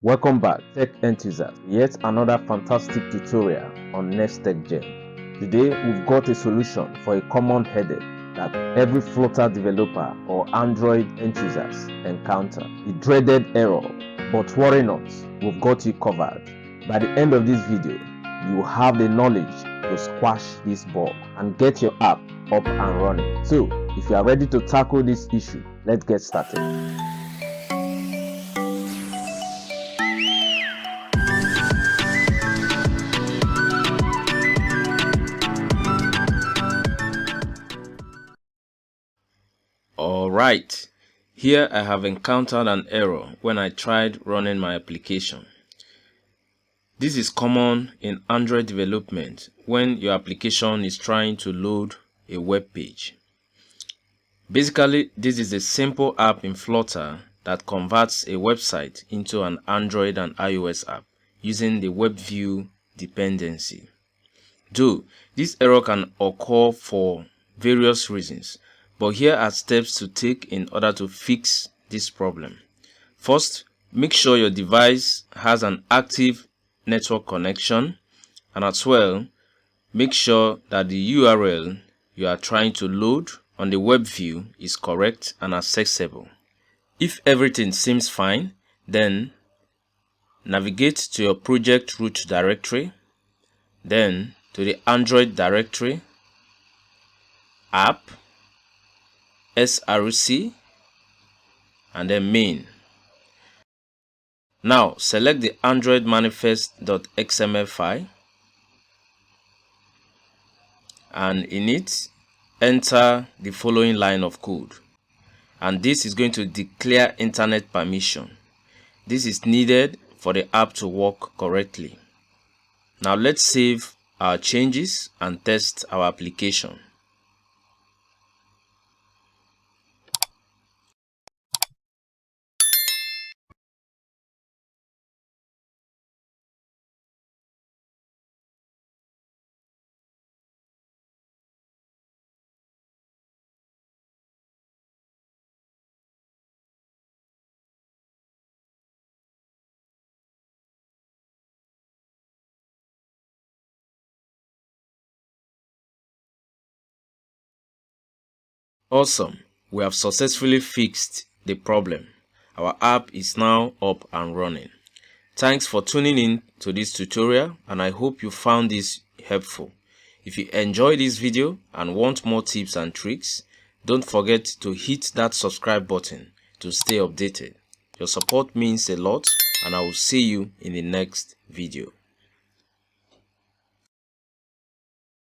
Welcome back, tech enthusiasts. Yet another fantastic tutorial on Next Tech Gen. Today we've got a solution for a common headache that every Flutter developer or Android enthusiast encounter, the dreaded error. But worry not, we've got you covered. By the end of this video, you will have the knowledge to squash this bug and get your app up and running. So, if you are ready to tackle this issue, let's get started. Alright, here I have encountered an error when I tried running my application. This is common in Android development when your application is trying to load a web page. Basically, this is a simple app in Flutter that converts a website into an Android and iOS app using the WebView dependency. Though this error can occur for various reasons, but here are steps to take in order to fix this problem. First, make sure your device has an active network connection, and as well, make sure that the URL you are trying to load on the web view is correct and accessible. If everything seems fine, then navigate to your project root directory, then to the Android directory, app, src, and then main. Now select the Android manifest.xml file, and in it enter the following line of code, and this is going to declare internet permission. This is needed for the app to work correctly. Now let's save our changes and test our application. Awesome, we have successfully fixed the problem. Our app is now up and running. Thanks for tuning in to this tutorial, and I hope you found this helpful. If you enjoyed this video and want more tips and tricks, don't forget to hit that subscribe button to stay updated. Your support means a lot, and I will see you in the next video.